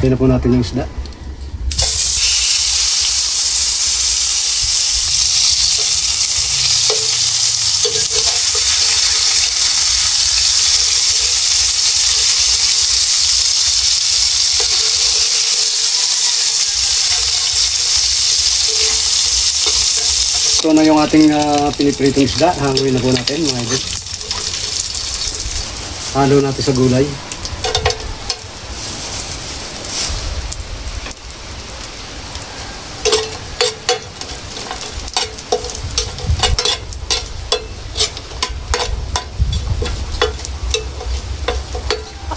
Tingnan po natin yung isda. Ito na yung ating pinipritong isda. Hanguin na po natin mga idol. Halo natin sa gulay.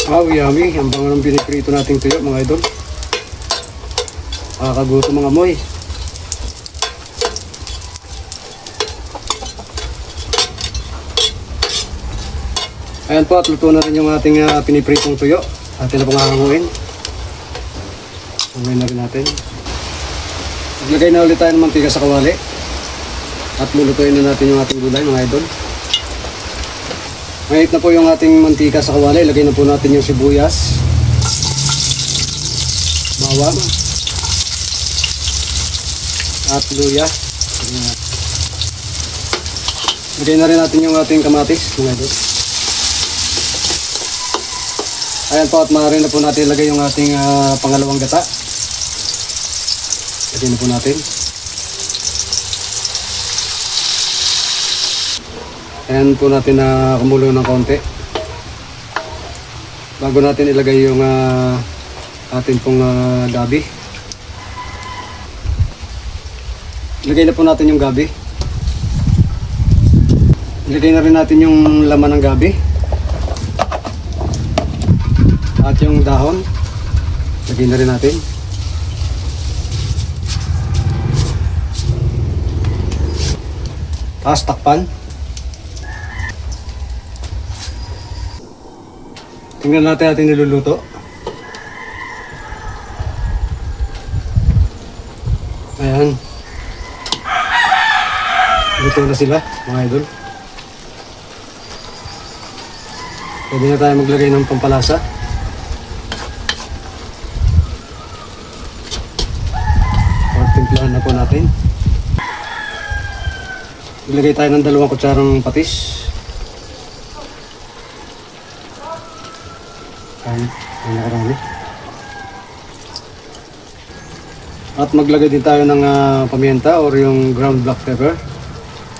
Wow, yummy. Ang bango ng piniprito nating tuyo mga idol. Kakaguto mga amoy. Ayan po, at luto na rin yung ating pinipritong tuyo. Atin na pong hahanguin. Hanguin na rin natin. Maglagay na ulit tayo ng mantika sa kawali. At lulutuin na natin yung ating gulay mga idol. Mainit na po yung ating mantika sa kawali. Ilagay na po natin yung sibuyas, bawang, at luya. Ilagay na rin natin yung ating kamatis mga idol. Ayan po, at maaari na po natin ilagay yung ating pangalawang gata. Ilagay na po natin. Ayan po natin na kumulo ng konti bago natin ilagay yung ating pong gabi. Ilagay na po natin yung gabi. Ilagay na rin natin yung laman ng gabi at yung dahon. Ilagay na rin natin. Tapos takpan. Tingnan natin ating niluluto. Ayan. Luto na sila, mga idol. Pwede na tayo maglagay ng pampalasa. Or timplahan na po natin. Maglagay tayo ng 2 kutsarang patis. Nakarami. At maglagay din tayo ng pamienta or yung ground black pepper.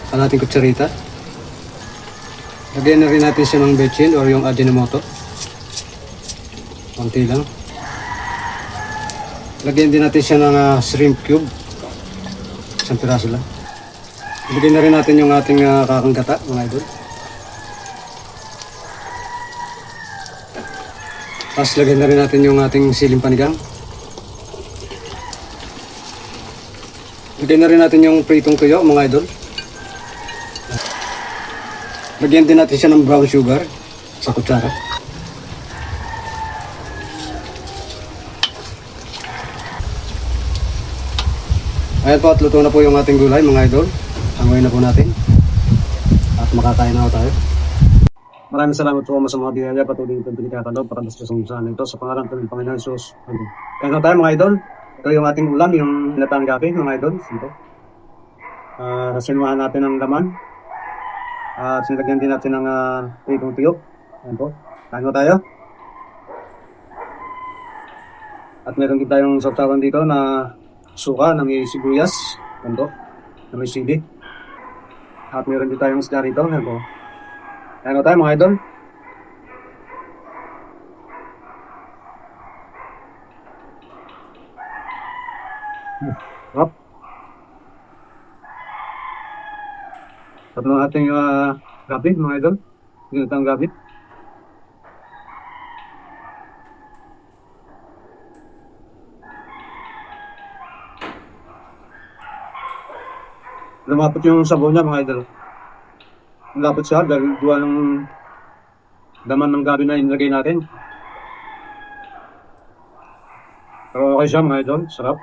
Ang ating kutsarita. Lagyan na rin natin siya ng bechin or yung ajinomoto. Konti lang. Lagyan din natin siya ng shrimp cube. Isang piraso lang. Lagyan na rin natin yung ating kakanggata mga idol. Tapos lagyan na rin natin yung ating siling panigang. Lagyan na rin natin yung pritong tuyo mga idol. Lagyan din natin siya ng brown sugar sa kutsara. Ayan po, at luto na po yung ating gulay mga idol. Hanguin na po natin. At makakain na tayo. Maraming salamat po sa mga biyaya, patuloy itong pinikakalaw para mas kasungusahan ito sa pangalan ng Panginoon Jesus. Kaya na tayo mga idol. Ito yung ating ulam, yung natang gabi mga idol. Ito. Sinuhaan natin ng laman. Sinagyan din natin ng pritong tuyo. Ayan po. Kaya na tayo. At meron din tayong sausawan dito na suka na may sibuyas. Ayan po. Na may sili. At meron din tayong isda rito. Ayan po. Ano tayo mga idol? Hop. Tapos ng ating gabi mga idol. Ginatang gabi. Lumapot yung sabaw niya mga idol. Lumapot siya dahil gawa ng laman ng gabi na inilagay natin. Pero okay siya mga idol, sarap.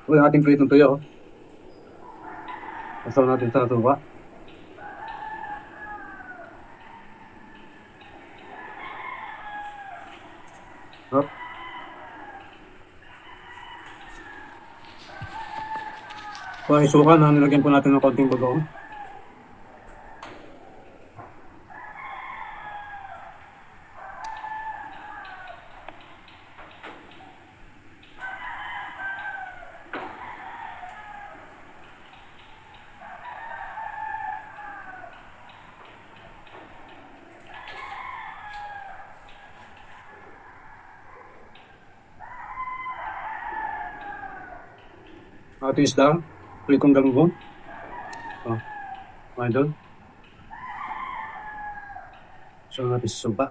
Ito yung ating pritong tuyo. Pasaw natin sa tuba. Sarap. So, isukan na nilagyan po natin ng konting bagoong. Ito yung isda, pritong galunggong. Oh, mga idol. So, natin sa supa.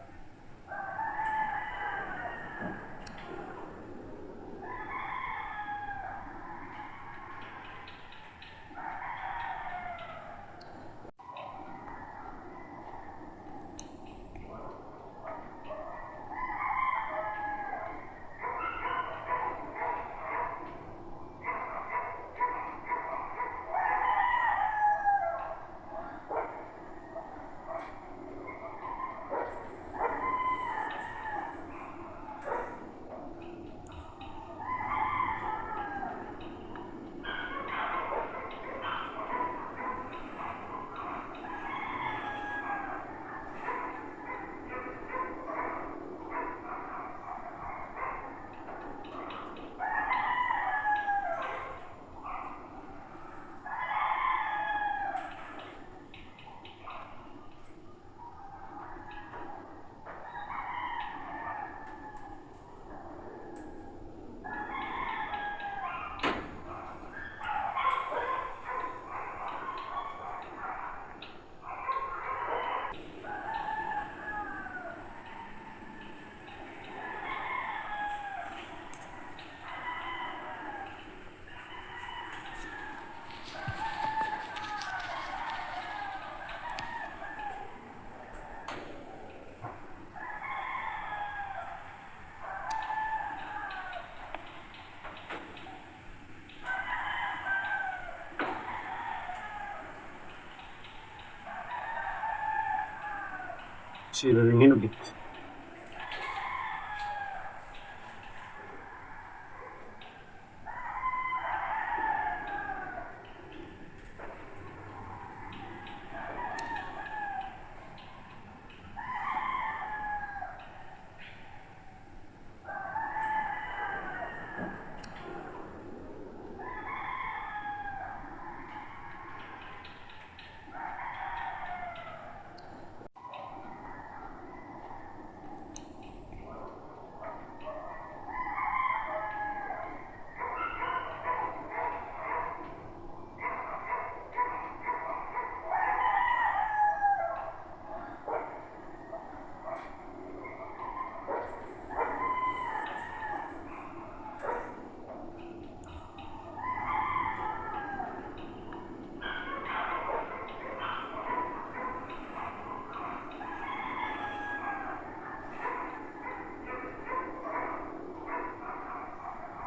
Sila rin hinugit.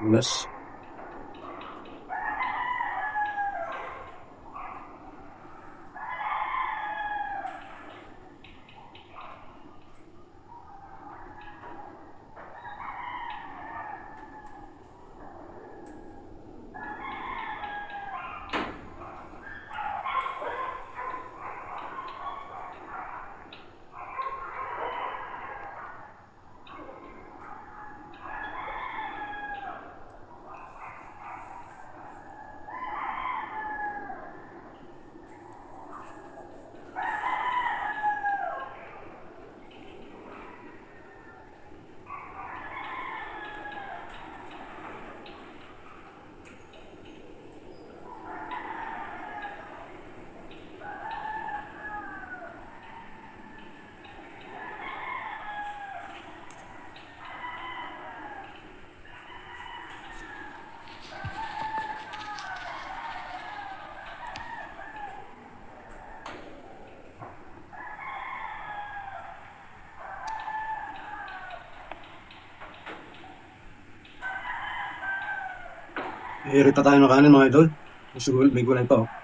Yes. Hirit na tayo ng kanin mga idol. May gulay pa oh.